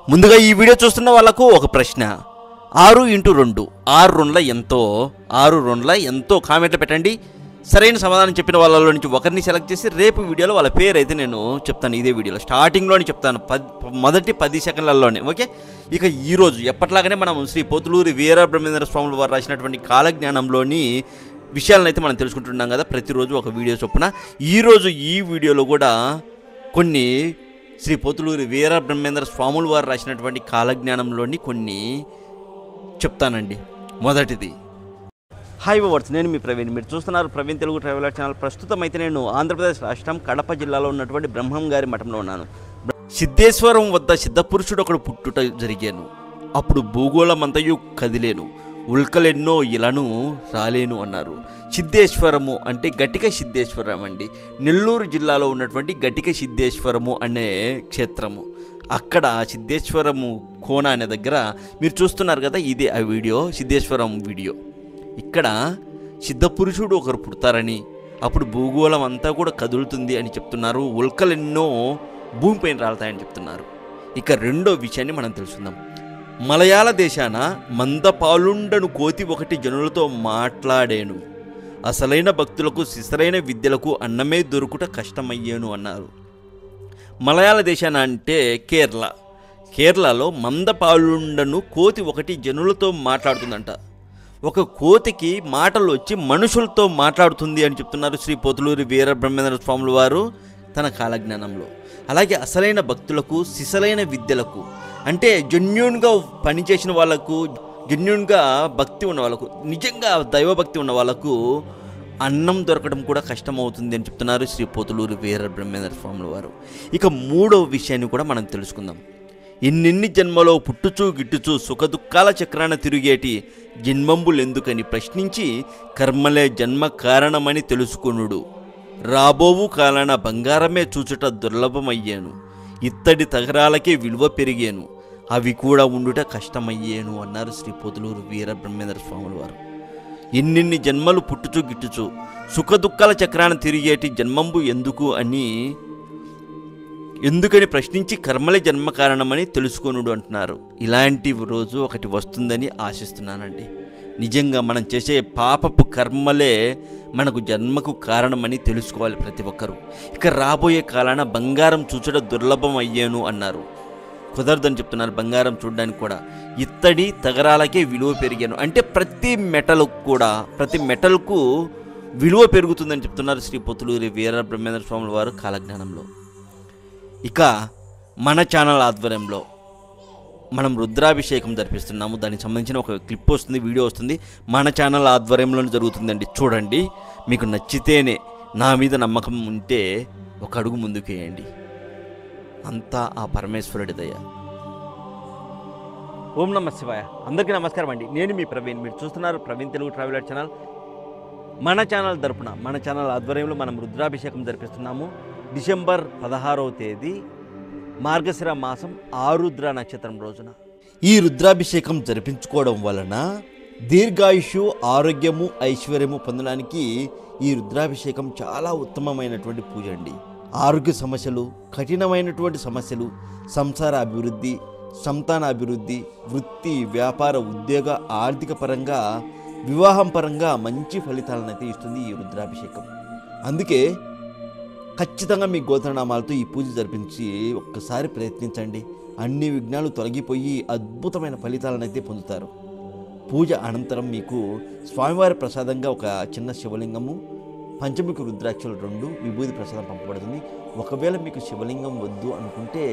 ముందుగా ఈ వీడియో చూస్తున్న వాళ్ళకు ఒక ప్రశ్న. 6x2 6 రెండ్ల ఎంతో కామెంట్లో పెట్టండి. సరైన సమాధానం చెప్పిన వాళ్ళలో నుంచి ఒకరిని సెలెక్ట్ చేసి రేపు వీడియోలో వాళ్ళ పేరు అయితే నేను చెప్తాను. ఇదే వీడియోలో స్టార్టింగ్లోనే చెప్తాను, మొదటి 10 సెకండ్లలోనే. ఓకే, ఇక ఈరోజు ఎప్పట్లాగానే మనం శ్రీ పోతులూరి వీరబ్రహ్మేంద్ర స్వాములు వారు రాసినటువంటి కాలజ్ఞానంలోని విషయాలను అయితే మనం తెలుసుకుంటున్నాం కదా, ప్రతిరోజు ఒక వీడియో చొప్పున. ఈరోజు ఈ వీడియోలో కూడా కొన్ని శ్రీ పోతులూరి వీరబ్రహ్మేంద్ర స్వాములు వారు రాసినటువంటి కాలజ్ఞానంలోని కొన్ని చెప్తానండి. మొదటిది, హాయ్ వివర్స్, నేను మీ ప్రవీణ్. మీరు చూస్తున్నారు ప్రవీణ్ తెలుగు ట్రావెలర్ ఛానల్. ప్రస్తుతం అయితే నేను ఆంధ్రప్రదేశ్ రాష్ట్రం కడప జిల్లాలో ఉన్నటువంటి బ్రహ్మం గారి మఠంలో ఉన్నాను. సిద్ధేశ్వరం వద్ద సిద్ధపురుషుడు ఒకడు పుట్టుట జరిగాను. అప్పుడు భూగోళమంతయు కదిలేను, ఉల్కలెన్నో ఇలను రాలేను అన్నారు. సిద్ధేశ్వరము అంటే గటిక సిద్ధేశ్వరం అండి. నెల్లూరు జిల్లాలో ఉన్నటువంటి గటిక సిద్ధేశ్వరము అనే క్షేత్రము. అక్కడ సిద్ధేశ్వరము కోన అనే దగ్గర మీరు చూస్తున్నారు కదా, ఇదే ఆ వీడియో, సిద్ధేశ్వరం వీడియో. ఇక్కడ సిద్ధపురుషుడు ఒకరు పుడతారని, అప్పుడు భూగోళం అంతా కూడా కదులుతుంది అని చెప్తున్నారు. ఉల్కలెన్నో భూమిపైన రాలుతాయని చెప్తున్నారు. ఇక రెండో విషయాన్ని మనం తెలుసుకుందాం. మలయాళ దేశాన మందపాలుండను కోతి ఒకటి జనులతో మాట్లాడేను, అసలైన భక్తులకు సిసరైన విద్యలకు అన్నమే దొరుకుట కష్టమయ్యేను అన్నారు. మలయాళ దేశాన అంటే కేరళలో మందపాలుండను కోతి ఒకటి జనులతో మాట్లాడుతుందంట. ఒక కోతికి మాటలు వచ్చి మనుషులతో మాట్లాడుతుంది అని చెప్తున్నారు శ్రీ పోతులూరి వీరబ్రహ్మేంద్ర స్వాములు వారు తన కాలజ్ఞానంలో. అలాగే అసలైన భక్తులకు సిసలైన విద్యలకు అంటే జెన్యూన్గా పనిచేసిన వాళ్ళకు, జెన్యూన్గా భక్తి ఉన్న వాళ్ళకు, నిజంగా దైవభక్తి ఉన్న వాళ్ళకు అన్నం దొరకడం కూడా కష్టమవుతుంది అని చెప్తున్నారు శ్రీ పోతులూరి వీరబ్రహ్మేంద్ర స్వాములు వారు. ఇక మూడవ విషయాన్ని కూడా మనం తెలుసుకుందాం. ఎన్నెన్ని జన్మలో పుట్టుచూ గిట్టుచూ సుఖదుఖాల చక్రాన తిరిగేటి జన్మంబులెందుకని ప్రశ్నించి కర్మలే జన్మ కారణమని తెలుసుకొనుడు, రాబోవు కాలాన బంగారమే చూచుట దుర్లభమయ్యాను, ఇత్తడి తగరాలకే విలువ పెరిగాను, అవి కూడా ఉండుట కష్టమయ్యాను అన్నారు శ్రీ పోతులూరు వీరబ్రహ్మేంద్ర స్వాములు వారు. ఎన్నెన్ని జన్మలు పుట్టుచూ గిట్టుచూ సుఖదుఖాల చక్రాన తిరిగేటి జన్మంబు ఎందుకని ప్రశ్నించి కర్మలే జన్మ కారణమని తెలుసుకొనుడు అంటున్నారు. ఇలాంటి రోజు ఒకటి వస్తుందని ఆశిస్తున్నానండి. నిజంగా మనం చేసే పాపపు కర్మలే మనకు జన్మకు కారణమని తెలుసుకోవాలి ప్రతి ఒక్కరూ. ఇక రాబోయే కాలాన బంగారం చూచడ దుర్లభం అయ్యాను అన్నారు. కుదరదని చెప్తున్నారు బంగారం చూడడానికి కూడా. ఇత్తడి తగరాలకే విలువ పెరిగాను అంటే ప్రతి మెటల్కు విలువ పెరుగుతుందని చెప్తున్నారు శ్రీ పోతులూరి వీరబ్రహ్మేంద్ర స్వాముల వారు కాలజ్ఞానంలో. ఇక మన ఛానల్ ఆధ్వర్యంలో మనం రుద్రాభిషేకం జరిపిస్తున్నాము. దానికి సంబంధించిన ఒక క్లిప్ వస్తుంది, వీడియో వస్తుంది, మన ఛానల్ ఆధ్వర్యంలోనే జరుగుతుందండి. చూడండి, మీకు నచ్చితేనే, నా మీద నమ్మకం ఉంటే ఒక అడుగు ముందుకేయండి. అంతా ఆ పరమేశ్వరుడి దయ. ఓం నమః శివాయ. అందరికీ నమస్కారం అండి. నేను మీ ప్రవీణ్. మీరు చూస్తున్నారు ప్రవీణ్ తెలుగు ట్రావెలర్ ఛానల్. మన ఛానల్ తరపున, మన ఛానల్ ఆధ్వర్యంలో మనం రుద్రాభిషేకం జరిపిస్తున్నాము. డిసెంబర్ 16వ తేదీ మార్గశిర మాసం ఆరుద్ర నక్షత్రం రోజున ఈ రుద్రాభిషేకం జరిపించుకోవడం వలన దీర్ఘాయుషు, ఆరోగ్యము, ఐశ్వర్యము పొందడానికి ఈ రుద్రాభిషేకం చాలా ఉత్తమమైనటువంటి పూజ అండి. ఆరోగ్య సమస్యలు, కఠినమైనటువంటి సమస్యలు, సంసార అభివృద్ధి, సంతాన అభివృద్ధి, వృత్తి, వ్యాపార, ఉద్యోగ, ఆర్థిక పరంగా, వివాహం పరంగా మంచి ఫలితాలను అయితే ఇస్తుంది ఈ రుద్రాభిషేకం. అందుకే ఖచ్చితంగా మీ గోత్రనామాలతో ఈ పూజ జరిపించి ఒక్కసారి ప్రయత్నించండి. అన్ని విఘ్నాలు తొలగిపోయి అద్భుతమైన ఫలితాలను అయితే పొందుతారు. పూజ అనంతరం మీకు స్వామివారి ప్రసాదంగా ఒక చిన్న శివలింగము, పంచముఖి రుద్రాక్షలు 2 విభూది ప్రసాదం పంపబడుతుంది. ఒకవేళ మీకు శివలింగం వద్దు అనుకుంటే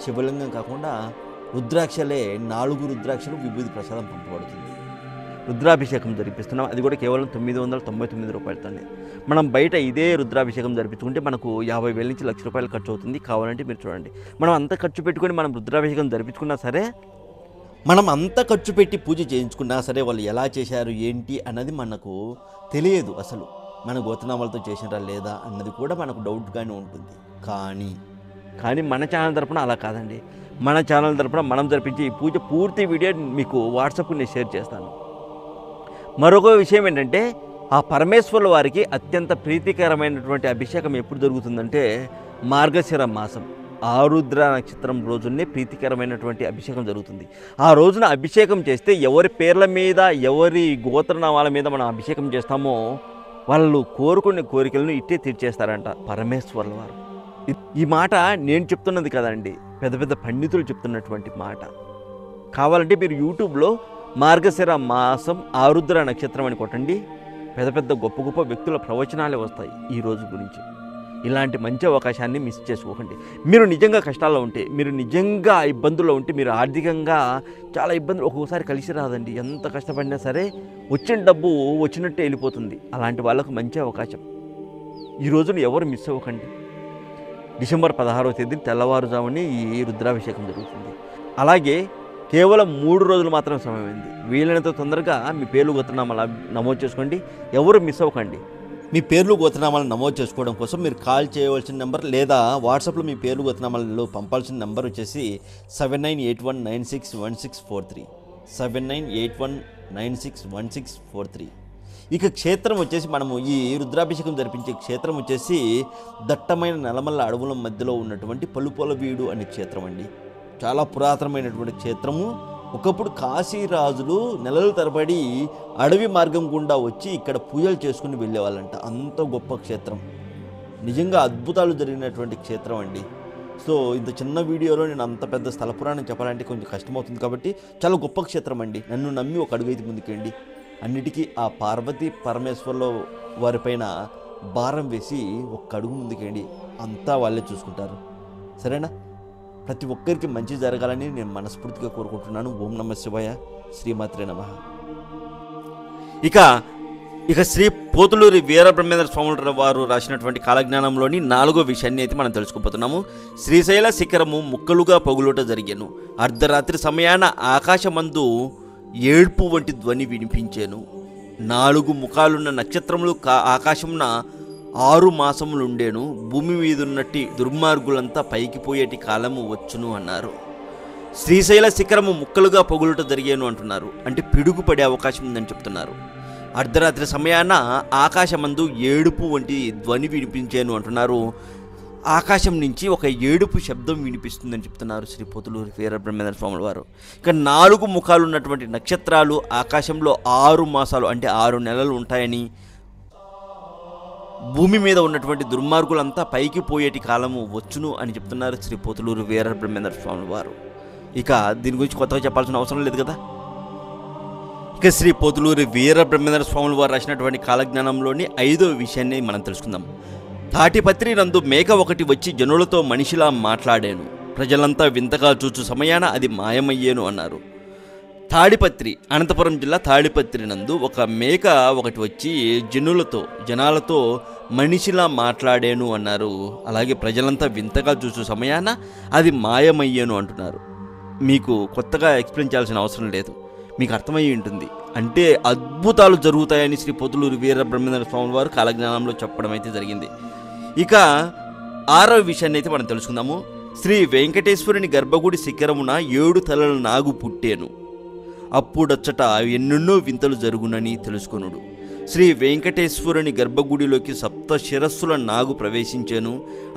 శివలింగం కాకుండా రుద్రాక్షలే 4 రుద్రాక్షలు విభూది ప్రసాదం పంపబడుతుంది. రుద్రాభిషేకం జరిపిస్తున్నాం. అది కూడా కేవలం 999 రూపాయలతోనే. మనం బయట ఇదే రుద్రాభిషేకం జరిపించుకుంటే మనకు 50,000 నుంచి ₹1,00,000 ఖర్చు అవుతుంది. కావాలంటే మీరు చూడండి. మనం అంత ఖర్చు పెట్టుకొని మనం రుద్రాభిషేకం జరిపించుకున్నా సరే, మనం అంత ఖర్చు పెట్టి పూజ చేయించుకున్నా సరే, వాళ్ళు ఎలా చేశారు ఏంటి అన్నది మనకు తెలియదు. అసలు మన గోత్రనామాలతో చేసినారా లేదా అన్నది కూడా మనకు డౌట్గానే ఉంటుంది. కానీ మన ఛానల్ తరపున అలా కాదండి. మన ఛానల్ తరపున మనం జరిపించే ఈ పూజ పూర్తి వీడియో మీకు వాట్సాప్కు నేను షేర్ చేస్తాను. మరొక విషయం ఏంటంటే, ఆ పరమేశ్వరుల వారికి అత్యంత ప్రీతికరమైనటువంటి అభిషేకం ఎప్పుడు జరుగుతుందంటే మార్గశిర మాసం. ఆరుద్ర నక్షత్రం రోజునే ప్రీతికరమైనటువంటి అభిషేకం జరుగుతుంది. ఆ రోజున అభిషేకం చేస్తే ఎవరి పేర్ల మీద, ఎవరి గోత్రనామాల మీద మనం అభిషేకం చేస్తామో వాళ్ళు కోరుకునే కోరికలను ఇట్టే తీర్చేస్తారంట పరమేశ్వర్ల వారు. ఈ మాట నేను చెప్తున్నది కదండి, పెద్ద పెద్ద పండితులు చెప్తున్నటువంటి మాట. కావాలంటే మీరు యూట్యూబ్లో మార్గశిర మాసం ఆరుద్ర నక్షత్రం అని కొట్టండి, పెద్ద పెద్ద గొప్ప గొప్ప వ్యక్తుల ప్రవచనాలే వస్తాయి ఈ రోజు గురించి. ఇలాంటి మంచి అవకాశాన్ని మిస్ చేసుకోకండి. మీరు నిజంగా కష్టాల్లో ఉంటే, మీరు నిజంగా ఇబ్బందుల్లో ఉంటే, మీరు ఆర్థికంగా చాలా ఇబ్బందులు ఒక్కొక్కసారి కలిసి రాదండి, ఎంత కష్టపడినా సరే వచ్చిన డబ్బు వచ్చినట్టే వెళ్ళిపోతుంది. అలాంటి వాళ్ళకు మంచి అవకాశం. ఈ రోజును ఎవరు మిస్ అవ్వకండి. డిసెంబర్ 16వ తేదీ తెల్లవారుజామునే ఈ రుద్రాభిషేకం జరుగుతుంది. అలాగే కేవలం 3 రోజులు మాత్రం సమయం ఉంది. వీలైనంత తొందరగా మీ పేర్లు గోత్రనామాలు నమోదు చేసుకోండి. ఎవరు మిస్ అవ్వకండి. మీ పేర్లు గోత్రనామాలను నమోదు చేసుకోవడం కోసం మీరు కాల్ చేయవలసిన నెంబర్ లేదా వాట్సాప్లో మీ పేర్లు గోత్రనామాలలో పంపాల్సిన నెంబర్ వచ్చేసి 7981961643 7981961643. ఇక క్షేత్రం వచ్చేసి మనము ఈ రుద్రాభిషేకం జరిపించే క్షేత్రం వచ్చేసి దట్టమైన నల్లమల్ల అడవుల మధ్యలో ఉన్నటువంటి పలుపొలవీడు అనే క్షేత్రం అండి. చాలా పురాతనమైనటువంటి క్షేత్రము. ఒకప్పుడు కాశీరాజులు నెలల తరబడి అడవి మార్గం గుండా వచ్చి ఇక్కడ పూజలు చేసుకుని వెళ్ళేవాళ్ళంట. అంత గొప్ప క్షేత్రం, నిజంగా అద్భుతాలు జరిగినటువంటి క్షేత్రం అండి. సో ఇంత చిన్న వీడియోలో నేను అంత పెద్ద స్థల పురాణం చెప్పాలంటే కొంచెం కష్టమవుతుంది కాబట్టి చాలా గొప్ప క్షేత్రం అండి. నన్ను నమ్మి ఒక అడుగు అయితే ముందుకేయండి. అన్నిటికీ ఆ పార్వతీ పరమేశ్వర్ల వారిపైన భారం వేసి ఒక్క అడుగు ముందుకేయండి, అంతా వాళ్ళే చూసుకుంటారు. సరేనా? ప్రతి ఒక్కరికి మంచి జరగాలని నేను మనస్ఫూర్తిగా కోరుకుంటున్నాను. ఓం నమ శివాయ, శ్రీమాత్రే నమః. ఇక శ్రీ పోతులూరి వీరబ్రహ్మేంద్ర స్వాముల వారు రాసినటువంటి కాలజ్ఞానంలోని 4వ విషయాన్ని అయితే మనం తెలుసుకోబోతున్నాము. శ్రీశైల శిఖరము ముక్కలుగా పగులుట జరిగాను. అర్ధరాత్రి సమయాన ఆకాశమందు ఏడ్పు వంటి ధ్వని వినిపించాను. 4 ముఖాలున్న నక్షత్రములు ఆకాశమున 6 మాసములుండేను. భూమి మీదున్నట్టి దుర్మార్గులంతా పైకి పోయేటి కాలము వచ్చును అన్నారు. శ్రీశైల శిఖరము ముక్కలుగా పగులుట జరిగాను అంటున్నారు. అంటే పిడుగు పడే అవకాశం ఉందని చెప్తున్నారు. అర్ధరాత్రి సమయాన ఆకాశమందు ఏడుపు వంటి ధ్వని వినిపించాను అంటున్నారు. ఆకాశం నుంచి ఒక ఏడుపు శబ్దం వినిపిస్తుందని చెప్తున్నారు శ్రీ పోతులూరి వీరబ్రహ్మేంద్ర స్వాముల వారు. ఇక 4 ముఖాలు ఉన్నటువంటి నక్షత్రాలు ఆకాశంలో 6 మాసాలు అంటే 6 నెలలు ఉంటాయని, భూమి మీద ఉన్నటువంటి దుర్మార్గులంతా పైకి పోయేటి కాలము వచ్చును అని చెప్తున్నారు శ్రీ పోతులూరి వీరబ్రహ్మేంద్ర స్వాముల వారు. ఇక దీని గురించి కొత్తగా చెప్పాల్సిన అవసరం లేదు కదా. ఇక శ్రీ పోతులూరి వీరబ్రహ్మేంద్ర స్వాముల వారు రాసినటువంటి కాలజ్ఞానంలోని 5వ విషయాన్ని మనం తెలుసుకుందాం. తాటిపత్రి నందు మేక ఒకటి వచ్చి జనులతో మనిషిలా మాట్లాడాను. ప్రజలంతా వింతగా చూచు సమయాన అది మాయమయ్యేను అన్నారు. తాడిపత్రి, అనంతపురం జిల్లా తాడిపత్రి నందు ఒక మేక ఒకటి వచ్చి జనాలతో మనిషిలా మాట్లాడాను అన్నారు. అలాగే ప్రజలంతా వింతగా చూసే సమయాన అది మాయమయ్యాను అంటున్నారు. మీకు కొత్తగా ఎక్స్ప్లెయిన్ చేయాల్సిన అవసరం లేదు, మీకు అర్థమయ్యి ఉంటుంది. అంటే అద్భుతాలు జరుగుతాయని శ్రీ పోతులూరి వీరబ్రహ్మేంద్ర స్వామి వారు కాలజ్ఞానంలో చెప్పడం అయితే జరిగింది. ఇక 6వ విషయాన్ని అయితే మనం తెలుసుకుందాము. శ్రీ వెంకటేశ్వరుని గర్భగుడి శిఖరమున 7 తలల నాగు పుట్టేను. అప్పుడచ్చట ఎన్నెన్నో వింతలు జరుగునని తెలుసుకొనుడు. శ్రీ వెంకటేశ్వరుని గర్భగుడిలోకి 7 శిరస్సుల నాగు ప్రవేశించాను.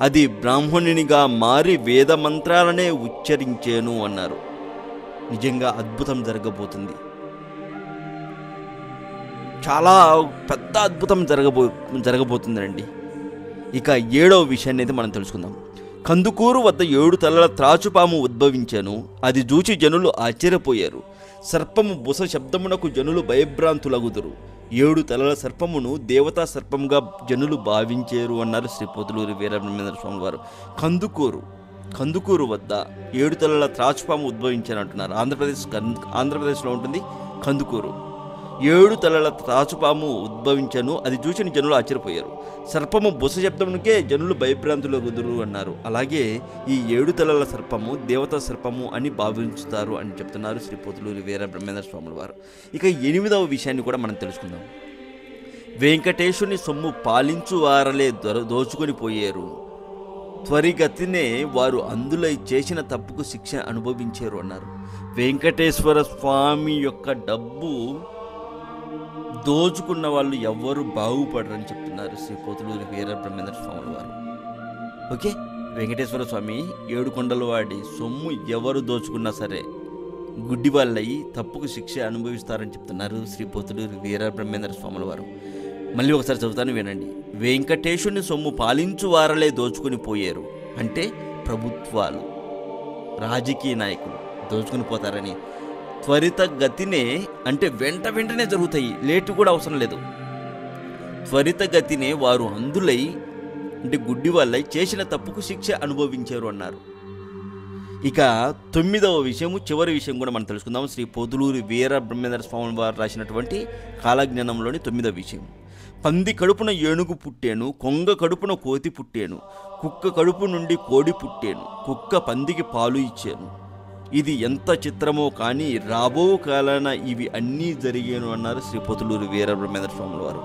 అది బ్రాహ్మణునిగా మారి వేద మంత్రాలనే ఉచ్చరించాను అన్నారు. నిజంగా అద్భుతం జరగబోతుంది. చాలా పెద్ద అద్భుతం జరగబోతుందండి. ఇక 7వ విషయాన్ని అయితే మనం తెలుసుకుందాం. కందుకూరు వద్ద 7 తలల త్రాచుపాము ఉద్భవించాను. అది చూచి జనులు ఆశ్చర్యపోయారు. సర్పము బుస శబ్దమునకు జనులు భయభ్రాంతులగుదురు. 7 తలల సర్పమును దేవతా సర్పముగా జనులు భావించారు అన్నారు శ్రీ పోతులూరి వీరబ్రహ్మేంద్ర స్వామి వారు. కందుకూరు వద్ద 7 తలల త్రాచుపాము ఉద్భవించాను అంటున్నారు. ఆంధ్రప్రదేశ్లో ఉంటుంది కందుకూరు. 7 తలల త్రాచుపాము ఉద్భవించాను. అది చూసిన జనులు ఆశ్చర్యపోయారు. సర్పము బుస శబ్దమునికే జనులు భయభ్రాంతులగుదురు అన్నారు. అలాగే ఈ 7 తలల సర్పము దేవతా సర్పము అని భావించుతారు అని చెప్తున్నారు శ్రీ పోతులూరి వీరబ్రహ్మేంద్ర స్వాముల వారు. ఇక 8వ విషయాన్ని కూడా మనం తెలుసుకుందాం. వెంకటేశుని సొమ్ము పాలించు వారలే దోచుకొని పోయారు. త్వరిగతినే వారు అందులో చేసిన తప్పుకు శిక్ష అనుభవించారు అన్నారు. వెంకటేశ్వర స్వామి యొక్క డబ్బు దోచుకున్న వాళ్ళు ఎవ్వరూ బాగుపడరని చెప్తున్నారు శ్రీ పోతులూరి వీరబ్రహ్మేంద్ర స్వాముల వారు. ఓకే, వెంకటేశ్వర స్వామి ఏడుకొండల వాడి సొమ్ము ఎవరు దోచుకున్నా సరే గుడ్డి వాళ్ళయి తప్పుకు శిక్ష అనుభవిస్తారని చెప్తున్నారు శ్రీ పొతులూరి వీరబ్రహ్మేంద్ర స్వాముల వారు. మళ్ళీ ఒకసారి చదువుతాను వినండి. వెంకటేశుని సొమ్ము పాలించు వారలే దోచుకుని పోయారు అంటే ప్రభుత్వాలు, రాజకీయ నాయకులు దోచుకుని పోతారని. త్వరితగతినే అంటే వెంటనే జరుగుతాయి, లేటు కూడా అవసరం లేదు. త్వరితగతినే వారు అందులై అంటే గుడ్డి వాళ్ళై చేసిన తప్పుకు శిక్ష అనుభవించారు అన్నారు. ఇక 9వ విషయము, చివరి విషయం కూడా మనం తెలుసుకుందాం. శ్రీ పొతులూరి వీరబ్రహ్మేంద్ర స్వామి వారు రాసినటువంటి కాలజ్ఞానంలోని 9వ విషయం. పంది కడుపున ఏనుగు పుట్టేను, కొంగ కడుపున కోతి పుట్టేను, కుక్క కడుపు నుండి కోడి పుట్టేను, కుక్క పందికి పాలు ఇచ్చాను. ఇది ఎంత చిత్రమో కానీ రాబో కాలాన ఇవి అన్నీ జరిగాను అన్నారు శ్రీ పొతులూరి వీరబ్రహ్మేంద్ర స్వాముల వారు.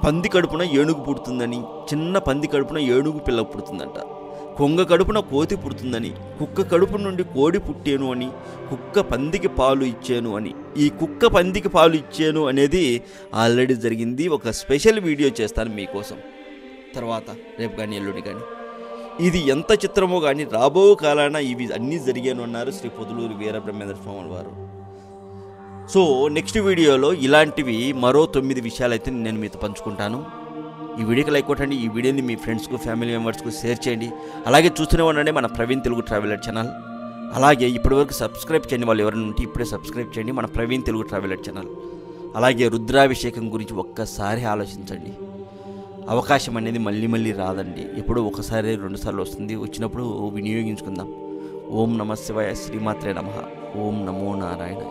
పంది కడుపున ఏనుగు పుడుతుందని, చిన్న పంది కడుపున ఏనుగు పిల్ల పుడుతుందంట. కొంగ కడుపున కోతి పుడుతుందని, కుక్క కడుపు నుండి కోడి పుట్టాను అని, కుక్క పందికి పాలు ఇచ్చాను అని. ఈ కుక్క పందికి పాలు ఇచ్చాను అనేది ఆల్రెడీ జరిగింది. ఒక స్పెషల్ వీడియో చేస్తాను మీకోసం తర్వాత, రేపు కానీ ఎల్లుండి కానీ. ఇది ఎంత చిత్రమో కానీ రాబో కాలాన ఇవి అన్నీ జరిగాను అన్నారు శ్రీ పొతులూరి వీరబ్రహ్మేంద్ర స్వాముల వారు. సో నెక్స్ట్ వీడియోలో ఇలాంటివి మరో 9 విషయాలైతే నేను మీతో పంచుకుంటాను. ఈ వీడియోకి లైక్ కొట్టండి, ఈ వీడియోని మీ ఫ్రెండ్స్కు, ఫ్యామిలీ మెంబర్స్కు షేర్ చేయండి. అలాగే చూస్తూనే ఉండండి మన ప్రవీణ్ తెలుగు ట్రావెలర్ ఛానల్. అలాగే ఇప్పటివరకు సబ్స్క్రైబ్ చేయని వాళ్ళు ఎవరైనా ఉంటే ఇప్పుడే సబ్స్క్రైబ్ చేయండి మన ప్రవీణ్ తెలుగు ట్రావెలర్ ఛానల్. అలాగే రుద్రాభిషేకం గురించి ఒక్కసారి ఆలోచించండి. అవకాశం అనేది మళ్ళీ రాదండి, ఎప్పుడో ఒకసారి 2 సార్లు వస్తుంది. వచ్చినప్పుడు వినియోగించుకుందాం. ఓం నమః శివాయ, శ్రీమాత్రే నమః, ఓం నమో నారాయణ.